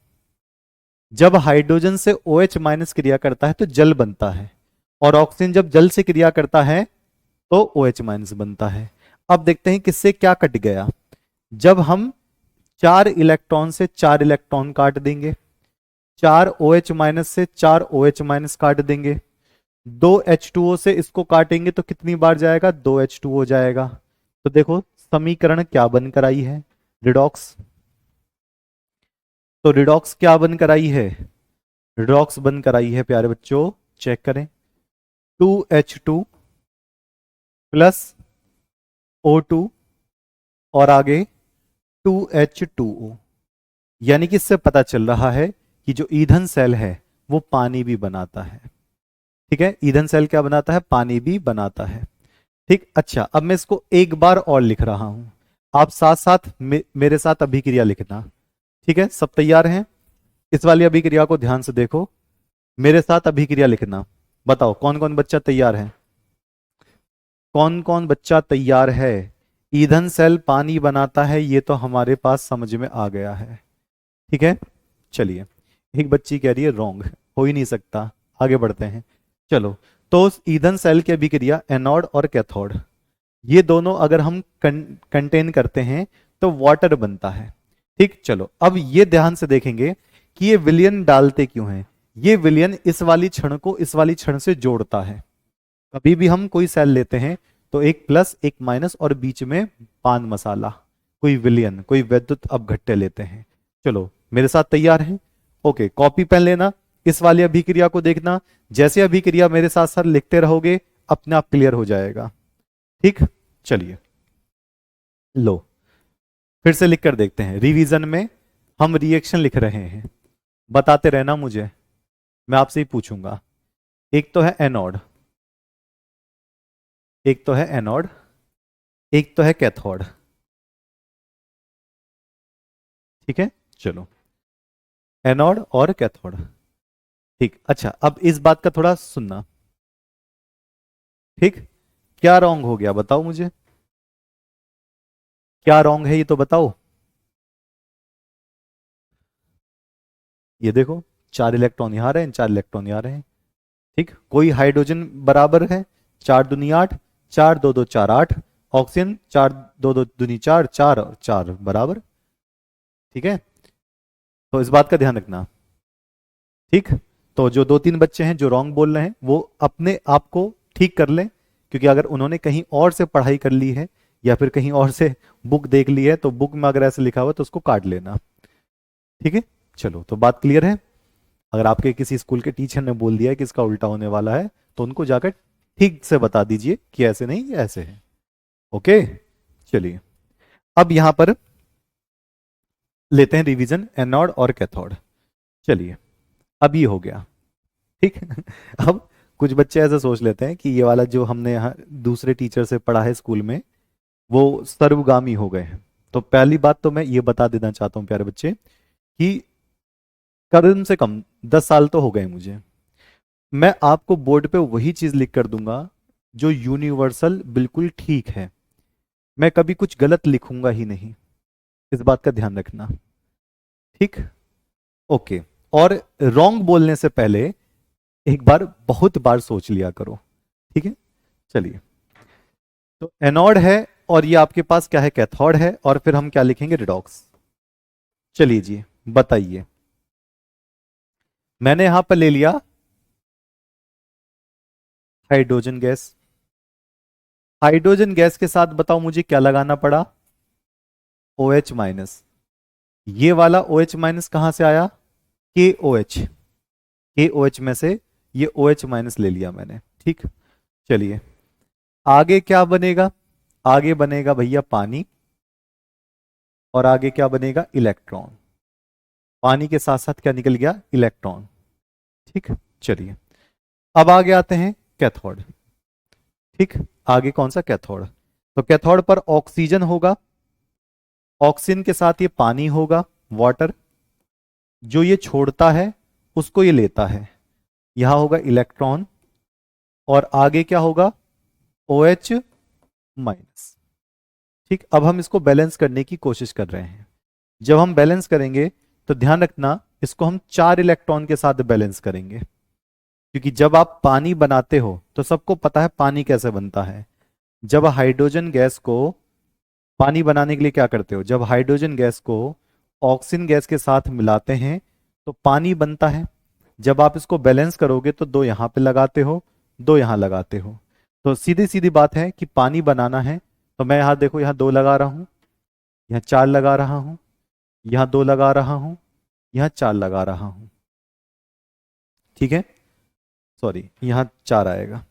जब हाइड्रोजन से OH माइनस क्रिया करता है तो जल बनता है, और ऑक्सीजन जब जल से क्रिया करता है तो OH माइनस बनता है। अब देखते हैं किससे क्या कट गया। जब हम 4 इलेक्ट्रॉन से 4 इलेक्ट्रॉन काट देंगे, 4 OH माइनस से 4 OH माइनस काट देंगे, 2 H2O से इसको काटेंगे तो कितनी बार जाएगा, 2 H2O जाएगा। तो देखो समीकरण क्या बनकर आई है, रिडॉक्स। तो रिडॉक्स क्या बनकर आई है, रिडॉक्स बनकर आई है प्यारे बच्चों, चेक करें, 2H2 प्लस O2 और आगे 2H2O। यानी कि इससे पता चल रहा है कि जो ईंधन सेल है वो पानी भी बनाता है। ठीक है, ईंधन सेल क्या बनाता है, पानी भी बनाता है। ठीक, अच्छा अब मैं इसको एक बार और लिख रहा हूं, आप साथ साथ मेरे साथ अभिक्रिया लिखना। ठीक है, सब तैयार हैं, इस वाली अभिक्रिया को ध्यान से देखो, मेरे साथ अभिक्रिया लिखना। बताओ कौन कौन बच्चा तैयार है, कौन कौन बच्चा तैयार है। ईंधन सेल पानी बनाता है, ये तो हमारे पास समझ में आ गया है। ठीक है, चलिए, एक बच्ची कह रही है रॉन्ग, हो ही नहीं सकता, आगे बढ़ते हैं। चलो, तो उस ईंधन सेल की अभिक्रिया एनोड और कैथोड, ये दोनों अगर हम कंटेन करते हैं तो वाटर बनता है। ठीक, चलो अब ये ध्यान से देखेंगे कि ये विलयन डालते क्यों हैं। ये विलयन इस वाली क्षण को इस वाली क्षण से जोड़ता है। कभी भी हम कोई सेल लेते हैं तो एक प्लस एक माइनस और बीच में पान मसाला, कोई विलयन, कोई वैद्युत अपघट्य लेते हैं। चलो मेरे साथ तैयार हैं, ओके, कॉपी पेन लेना, इस वाली अभिक्रिया को देखना, जैसे अभिक्रिया मेरे साथ साथ लिखते रहोगे अपने आप क्लियर हो जाएगा। ठीक, चलिए लो फिर से लिख कर देखते हैं, रिवीजन में हम रिएक्शन लिख रहे हैं, बताते रहना मुझे, मैं आपसे ही पूछूंगा। एक तो है एनोड, एक तो है एनोड, एक तो है कैथोड। ठीक है, चलो, एनोड और कैथोड। ठीक, अच्छा अब इस बात का थोड़ा सुनना। ठीक, क्या रॉन्ग हो गया बताओ मुझे, क्या रॉन्ग है ये तो बताओ। ये देखो 4 इलेक्ट्रॉन यहां रहे हैं, 4 इलेक्ट्रॉन यहां रहे हैं। ठीक, कोई हाइड्रोजन बराबर है, 4 दूनी 8, 4 2 2 4 8, ऑक्सीजन 4 2 2 दूनी 4, 4 और 4 बराबर। ठीक है, तो इस बात का ध्यान रखना। ठीक, तो जो 2 3 बच्चे हैं जो रॉन्ग बोल रहे हैं वो अपने आप को ठीक कर लें, क्योंकि अगर उन्होंने कहीं और से पढ़ाई कर ली है या फिर कहीं और से बुक देख ली है तो बुक में अगर ऐसे लिखा हुआ तो उसको काट लेना। ठीक है, चलो तो बात क्लियर है। अगर आपके किसी स्कूल के टीचर ने बोल दिया है कि इसका उल्टा होने वाला है तो उनको जाकर ठीक से बता दीजिए कि ऐसे नहीं ये ऐसे है। ओके, चलिए अब यहां पर लेते हैं रिवीजन एनोड और कैथोड। चलिए अब ये हो गया। ठीक अब कुछ बच्चे ऐसा सोच लेते हैं कि ये वाला जो हमने यहाँ दूसरे टीचर से पढ़ा है स्कूल में वो सर्वगामी हो गए हैं। तो पहली बात तो मैं ये बता देना चाहता हूँ प्यारे बच्चे कि कम से कम 10 साल तो हो गए मुझे, मैं आपको बोर्ड पे वही चीज लिख कर दूंगा जो यूनिवर्सल बिल्कुल ठीक है, मैं कभी कुछ गलत लिखूंगा ही नहीं, इस बात का ध्यान रखना। ठीक, ओके, और रॉन्ग बोलने से पहले एक बार बहुत बार सोच लिया करो। ठीक है, चलिए, तो एनोड है और ये आपके पास क्या है, कैथोड है, और फिर हम क्या लिखेंगे, रिडॉक्स। चलिए जी बताइए, मैंने यहां पर ले लिया हाइड्रोजन गैस, हाइड्रोजन गैस के साथ बताओ मुझे क्या लगाना पड़ा, OH माइनस। ये वाला OH माइनस कहां से आया, KOH, KOH में से ये OH माइनस ले लिया मैंने। ठीक, चलिए आगे क्या बनेगा, आगे बनेगा भैया पानी, और आगे क्या बनेगा, इलेक्ट्रॉन। पानी के साथ साथ क्या निकल गया, इलेक्ट्रॉन। ठीक, चलिए अब आगे आते हैं कैथोड। ठीक, आगे कौन सा, कैथोड। तो कैथोड पर ऑक्सीजन होगा, ऑक्सीजन के साथ ये पानी होगा, वाटर, जो ये छोड़ता है उसको ये लेता है, यहां होगा इलेक्ट्रॉन, और आगे क्या होगा, OH माइनस। ठीक, अब हम इसको बैलेंस करने की कोशिश कर रहे हैं। जब हम बैलेंस करेंगे तो ध्यान रखना इसको हम 4 इलेक्ट्रॉन के साथ बैलेंस करेंगे, क्योंकि जब आप पानी बनाते हो तो सबको पता है पानी कैसे बनता है। जब हाइड्रोजन गैस को पानी बनाने के लिए क्या करते हो, जब हाइड्रोजन गैस को ऑक्सीजन गैस के साथ मिलाते हैं तो पानी बनता है। जब आप इसको बैलेंस करोगे तो दो यहाँ पे लगाते हो, दो यहाँ लगाते हो, तो सीधी सीधी बात है कि पानी बनाना है। तो मैं यहाँ देखो, यहाँ दो लगा रहा हूँ, यहाँ चार लगा रहा हूँ, यहाँ दो लगा रहा हूँ, यहाँ चार लगा रहा हूँ। ठीक है, सॉरी, यहाँ चार आएगा,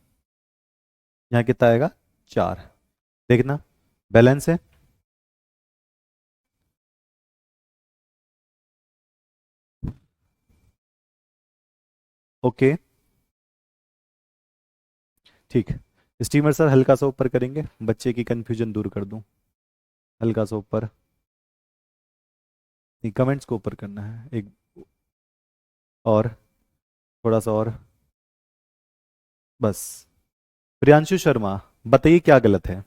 यहाँ कितना आएगा, चार। देखना बैलेंस है। ओके, ठीक। स्टीमर सर हल्का सा ऊपर करेंगे, बच्चे की कंफ्यूजन दूर कर दूं। हल्का सा ऊपर, नहीं कमेंट्स को ऊपर करना है एक, और थोड़ा सा और, बस। प्रियांशु शर्मा, बताइए क्या गलत है।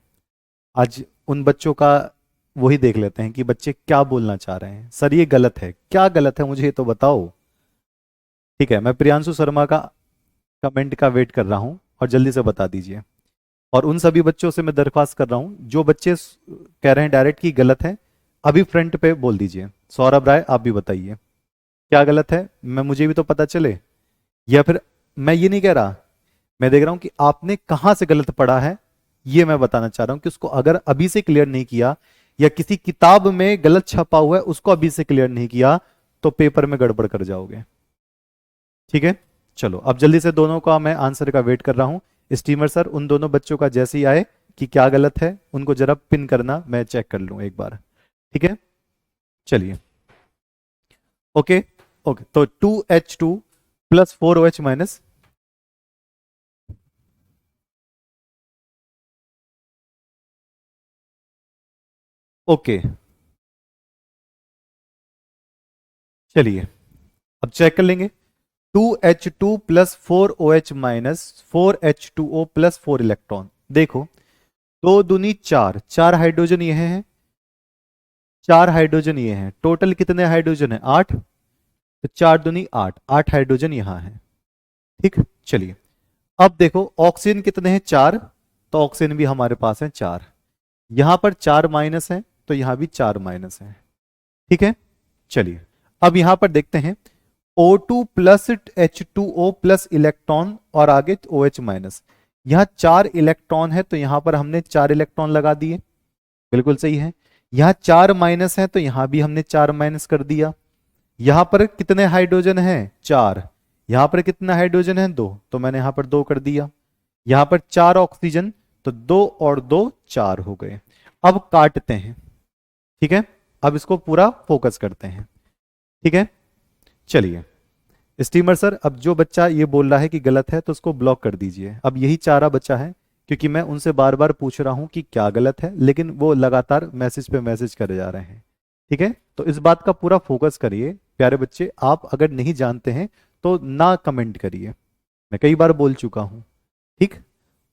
आज उन बच्चों का वही देख लेते हैं कि बच्चे क्या बोलना चाह रहे हैं। सर ये गलत है, क्या गलत है मुझे ये तो बताओ। ठीक है, मैं प्रियांशु शर्मा का कमेंट का वेट कर रहा हूं और जल्दी से बता दीजिए। और उन सभी बच्चों से मैं दरख्वास्त कर रहा हूं जो बच्चे कह रहे हैं डायरेक्ट की गलत है, अभी फ्रंट पे बोल दीजिए। सौरभ राय आप भी बताइए क्या गलत है, मैं मुझे भी तो पता चले। या फिर मैं ये नहीं कह रहा, मैं देख रहा हूं कि आपने कहां से गलत पढ़ा है, ये मैं बताना चाह रहा हूं कि उसको अगर अभी से क्लियर नहीं किया, या किसी किताब में गलत छपा हुआ है उसको अभी से क्लियर नहीं किया, तो पेपर में गड़बड़ कर जाओगे। ठीक है, चलो अब जल्दी से दोनों का मैं आंसर का वेट कर रहा हूं। स्टीमर सर उन दोनों बच्चों का जैसे ही आए कि क्या गलत है उनको जरा पिन करना, मैं चेक कर लूं एक बार। ठीक है, चलिए। ओके, ओके, तो 2H2 plus 4OH minus, okay, चलिए अब चेक कर लेंगे। 2H2 plus 4OH minus 4H2O plus 4 electron. देखो, दो दूनी चार, चार हाइड्रोजन ये हैं, चार हाइड्रोजन ये हैं, टोटल कितने हाइड्रोजन है, 8। तो चार दूनी आठ, आठ हाइड्रोजन यहां है। ठीक, चलिए अब देखो ऑक्सीजन कितने हैं, चार। तो ऑक्सीजन भी हमारे पास है चार। यहां पर चार माइनस है तो यहां भी चार माइनस है। ठीक है, चलिए अब यहां पर देखते हैं O2 plus H2O plus electron और आगे OH माइनस। यहां चार इलेक्ट्रॉन है तो यहां पर हमने चार इलेक्ट्रॉन लगा दिए, बिल्कुल सही है। यहां चार माइनस है तो यहां भी हमने चार माइनस कर दिया। यहां पर कितने हाइड्रोजन हैं, चार। यहां पर कितना हाइड्रोजन है, दो, तो मैंने यहां पर दो कर दिया। यहां पर चार ऑक्सीजन, तो दो और दो चार हो गए। अब काटते हैं, ठीक है, अब इसको पूरा फोकस करते हैं। ठीक है, चलिए स्टीमर सर अब जो बच्चा ये बोल रहा है कि गलत है तो उसको ब्लॉक कर दीजिए। अब यही चारा बच्चा है, क्योंकि मैं उनसे बार बार पूछ रहा हूं कि क्या गलत है, लेकिन वो लगातार मैसेज पे मैसेज करे जा रहे हैं। ठीक है, तो इस बात का पूरा फोकस करिए प्यारे बच्चे। आप अगर नहीं जानते हैं तो ना कमेंट करिए, मैं कई बार बोल चुका हूं। ठीक,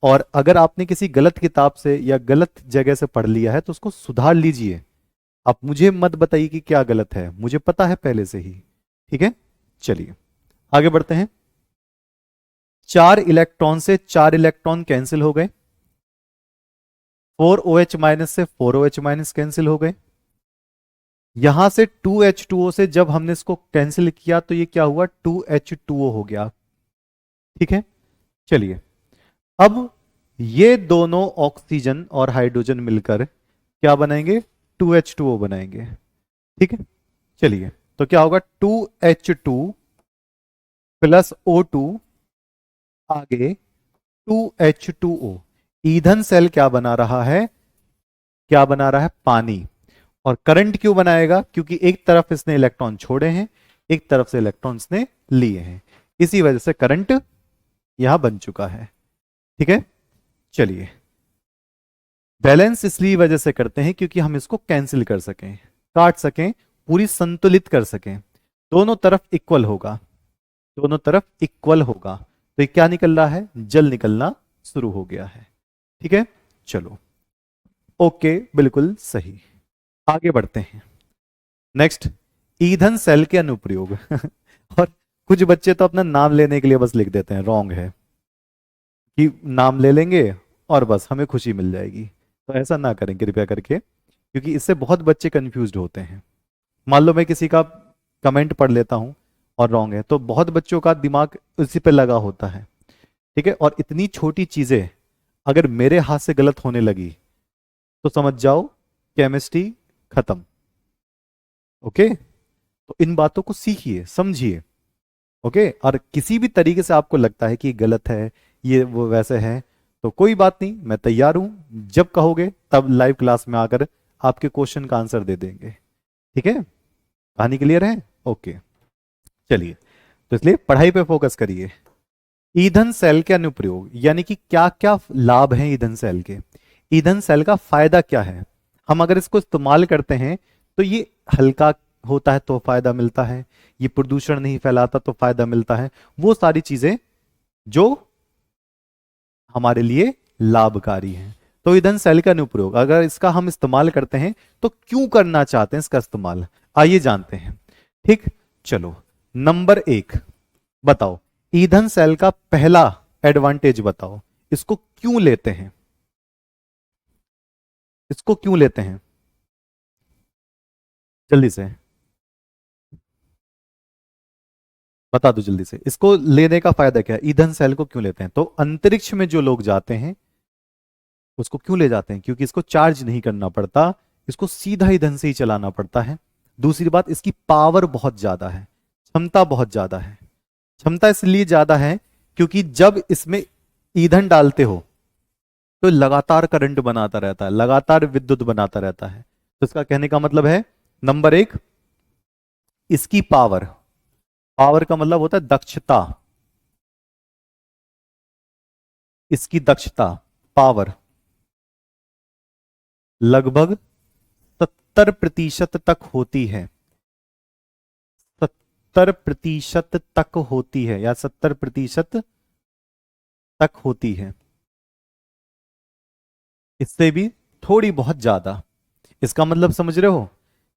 और अगर आपने किसी गलत किताब से या गलत जगह से पढ़ लिया है तो उसको सुधार लीजिए। आप मुझे मत बताइए कि क्या गलत है, मुझे पता है पहले से ही। ठीक है, चलिए आगे बढ़ते हैं। चार इलेक्ट्रॉन से चार इलेक्ट्रॉन कैंसिल हो गए, 4OH माइनस से 4OH माइनस कैंसिल हो गए। यहां से 2H2O से जब हमने इसको कैंसिल किया तो ये क्या हुआ, 2H2O हो गया। ठीक है, चलिए अब ये दोनों ऑक्सीजन और हाइड्रोजन मिलकर क्या बनाएंगे, 2H2O बनाएंगे। ठीक है, चलिए तो क्या होगा, 2H2 प्लस O2, आगे 2H2O। ईंधन सेल क्या बना रहा है, क्या बना रहा है, पानी। और करंट क्यों बनाएगा, क्योंकि एक तरफ इसने इलेक्ट्रॉन छोड़े हैं, एक तरफ से इलेक्ट्रॉन इसने लिए हैं, इसी वजह से करंट यहां बन चुका है। ठीक है, चलिए बैलेंस इसलिए वजह से करते हैं क्योंकि हम इसको कैंसिल कर सकें, काट सकें, पूरी संतुलित कर सकें, दोनों तरफ इक्वल होगा, दोनों तरफ इक्वल होगा। तो ये क्या निकल रहा है, जल निकलना शुरू हो गया है। ठीक है, चलो ओके, बिल्कुल सही। आगे बढ़ते हैं। नेक्स्ट, ईंधन सेल के अनुप्रयोग और कुछ बच्चे तो अपना नाम लेने के लिए बस लिख देते हैं, रॉन्ग है कि नाम ले लेंगे और बस हमें खुशी मिल जाएगी। तो ऐसा ना करें कृपया करके, क्योंकि इससे बहुत बच्चे कंफ्यूज्ड होते हैं। मान लो मैं किसी का कमेंट पढ़ लेता हूं और रॉन्ग है, तो बहुत बच्चों का दिमाग उसी पे लगा होता है, ठीक है। और इतनी छोटी चीजें अगर मेरे हाथ से गलत होने लगी तो समझ जाओ केमिस्ट्री खत्म। ओके, तो इन बातों को सीखिए, समझिए। ओके, और किसी भी तरीके से आपको लगता है कि गलत है, ये वो वैसे है, तो कोई बात नहीं, मैं तैयार हूं, जब कहोगे तब लाइव क्लास में आकर आपके क्वेश्चन का आंसर दे देंगे। ठीक है, कहानी क्लियर है? ओके, चलिए, तो इसलिए पढ़ाई पे फोकस करिए। ईंधन सेल के अनुप्रयोग, यानी कि क्या क्या लाभ हैं ईंधन सेल के, ईंधन सेल का फायदा क्या है। हम अगर इसको इस्तेमाल करते हैं तो ये हल्का होता है तो फायदा मिलता है, ये प्रदूषण नहीं फैलाता तो फायदा मिलता है, वो सारी चीजें जो हमारे लिए लाभकारी हैं। तो ईंधन सेल का अनुप्रयोग, अगर इसका हम इस्तेमाल करते हैं तो क्यों करना चाहते हैं इसका इस्तेमाल, आइए जानते हैं। ठीक, चलो, नंबर 1 बताओ, ईंधन सेल का पहला एडवांटेज बताओ, इसको क्यों लेते हैं, इसको क्यों लेते हैं, जल्दी से बता दो, जल्दी से, इसको लेने का फायदा क्या है, ईंधन सेल को क्यों लेते हैं। तो अंतरिक्ष में जो लोग जाते हैं उसको क्यों ले जाते हैं, क्योंकि इसको चार्ज नहीं करना पड़ता, इसको सीधा ईंधन से ही चलाना पड़ता है। दूसरी बात, इसकी पावर बहुत ज्यादा है, क्षमता बहुत ज्यादा है। क्षमता इसलिए ज्यादा है क्योंकि जब इसमें ईंधन डालते हो तो लगातार करंट बनाता रहता है, लगातार विद्युत बनाता रहता है। तो इसका कहने का मतलब है, नंबर 1, इसकी पावर, पावर का मतलब होता है दक्षता, इसकी दक्षता, पावर लगभग 70% तक होती है, 70% तक होती है, या 70% तक होती है, इससे भी थोड़ी बहुत ज्यादा। इसका मतलब समझ रहे हो,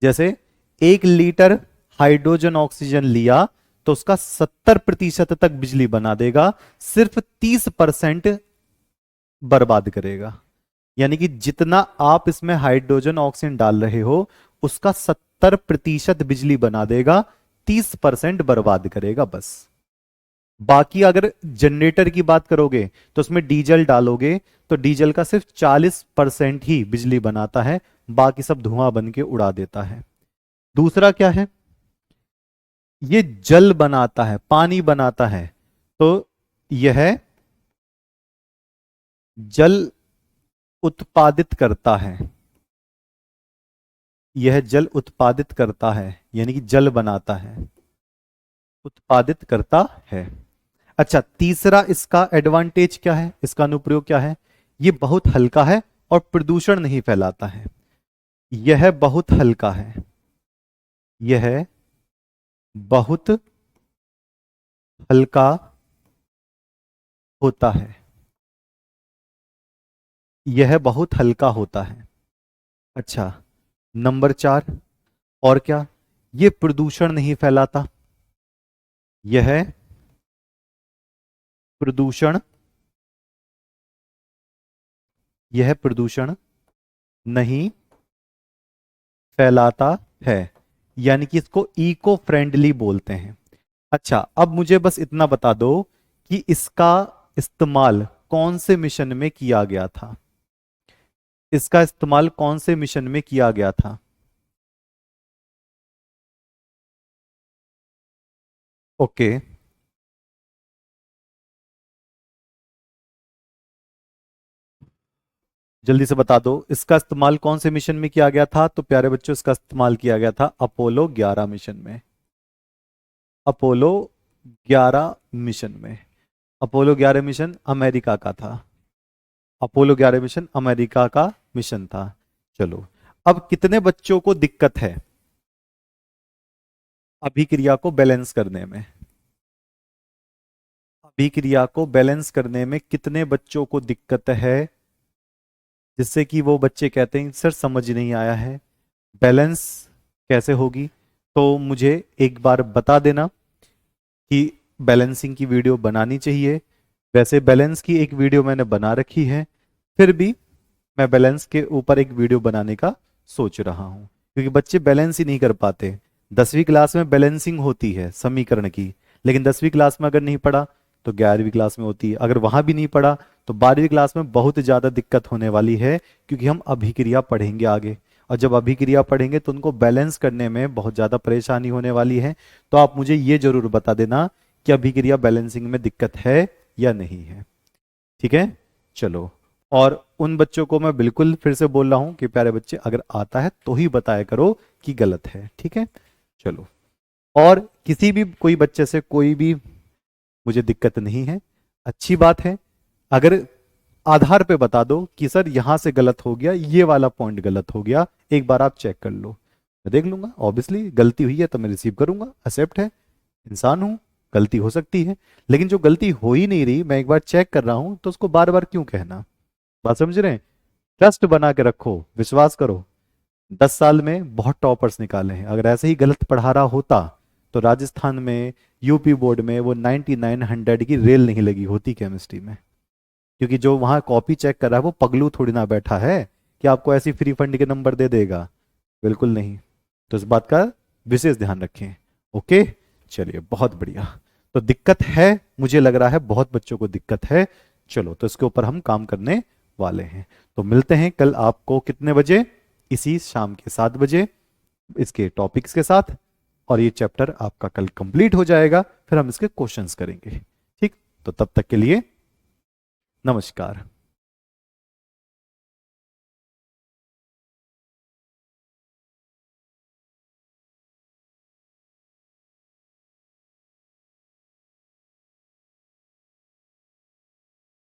जैसे 1 लीटर हाइड्रोजन ऑक्सीजन लिया तो उसका 70% तक बिजली बना देगा, सिर्फ 30% बर्बाद करेगा। यानी कि जितना आप इसमें हाइड्रोजन ऑक्सीजन डाल रहे हो उसका 70% बिजली बना देगा, 30% बर्बाद करेगा बस। बाकी अगर जनरेटर की बात करोगे तो उसमें डीजल डालोगे तो डीजल का सिर्फ 40% ही बिजली बनाता है, बाकी सब धुआं बन के उड़ा देता है। दूसरा क्या है, ये जल बनाता है, पानी बनाता है, तो यह जल उत्पादित करता है, यह जल उत्पादित करता है, यानी कि जल बनाता है, उत्पादित करता है। अच्छा, तीसरा इसका एडवांटेज क्या है, इसका अनुप्रयोग क्या है, ये बहुत हल्का है और प्रदूषण नहीं फैलाता है। यह बहुत हल्का है, यह बहुत हल्का होता है, यह बहुत हल्का होता है। अच्छा, नंबर 4, और क्या, ये प्रदूषण नहीं फैलाता, यह प्रदूषण, यह प्रदूषण नहीं फैलाता है, यानी कि इसको इको फ्रेंडली बोलते हैं। अच्छा, अब मुझे बस इतना बता दो कि इसका इस्तेमाल कौन से मिशन में किया गया था, इसका इस्तेमाल कौन से मिशन में किया गया था। ओके, जल्दी से बता दो, इसका इस्तेमाल कौन से मिशन में किया गया था। तो प्यारे बच्चों, इसका इस्तेमाल किया गया था अपोलो 11 मिशन में, अपोलो 11 मिशन में। अपोलो 11 मिशन अमेरिका का था, अपोलो 11 मिशन अमेरिका का मिशन था। चलो, अब कितने बच्चों को दिक्कत है अभिक्रिया को बैलेंस करने में, अभिक्रिया को बैलेंस करने में कितने बच्चों को दिक्कत है, जिससे कि वो बच्चे कहते हैं सर समझ नहीं आया है, बैलेंस कैसे होगी। तो मुझे एक बार बता देना कि बैलेंसिंग की वीडियो बनानी चाहिए। वैसे बैलेंस की एक वीडियो मैंने बना रखी है, फिर भी मैं बैलेंस के ऊपर एक वीडियो बनाने का सोच रहा हूं। क्योंकि बच्चे बैलेंस ही नहीं कर पाते। 10वीं क्लास में बैलेंसिंग होती है समीकरण की, लेकिन 10वीं क्लास में अगर नहीं पढ़ा तो 11वीं क्लास में होती है, अगर वहां भी नहीं पढ़ा तो 12वीं क्लास में बहुत ज्यादा दिक्कत होने वाली है, क्योंकि हम अभिक्रिया पढ़ेंगे आगे, और जब अभिक्रिया पढ़ेंगे तो उनको बैलेंस करने में बहुत ज्यादा परेशानी होने वाली है। तो आप मुझे ये जरूर बता देना कि अभिक्रिया बैलेंसिंग में दिक्कत है या नहीं है। ठीक है, चलो। और उन बच्चों को मैं बिल्कुल फिर से बोल रहा हूं कि प्यारे बच्चे, अगर आता है तो ही बताया करो कि गलत है। ठीक है, चलो। और किसी भी कोई बच्चे से कोई भी मुझे दिक्कत नहीं है, अच्छी बात है। अगर आधार पे बता दो कि सर यहां से गलत हो गया, ये वाला पॉइंट गलत हो गया, एक बार आप चेक कर लो, मैं देख लूंगा। ऑब्वियसली गलती हुई है तो मैं रिसीव करूंगा, एक्सेप्ट है, इंसान हूं, गलती हो सकती है। लेकिन जो गलती हो ही नहीं रही, मैं एक बार चेक कर रहा हूं, तो उसको बार बार क्यों कहना। बात समझ रहे हैं? ट्रस्ट बना के रखो, विश्वास करो। 10 साल में बहुत टॉपर्स निकाले हैं, अगर ऐसे ही गलत पढ़ा रहा होता तो राजस्थान में यूपी बोर्ड में वो 9900 की रेल नहीं लगी होती केमिस्ट्री में। क्योंकि जो वहां कॉपी चेक कर रहा है वो पगलू थोड़ी ना बैठा है कि आपको ऐसी फ्री फंड के नंबर दे देगा, बिल्कुल नहीं। तो इस बात का विशेष ध्यान रखें। ओके, चलिए, बहुत बढ़िया। तो दिक्कत है, मुझे लग रहा है बहुत बच्चों को दिक्कत है। चलो, तो इसके ऊपर हम काम करने वाले हैं। तो मिलते हैं कल आपको कितने बजे? इसी शाम के 7 बजे, इसके टॉपिक्स के साथ। और ये चैप्टर आपका कल कंप्लीट हो जाएगा, फिर हम इसके क्वेश्चंस करेंगे। ठीक, तो तब तक के लिए नमस्कार।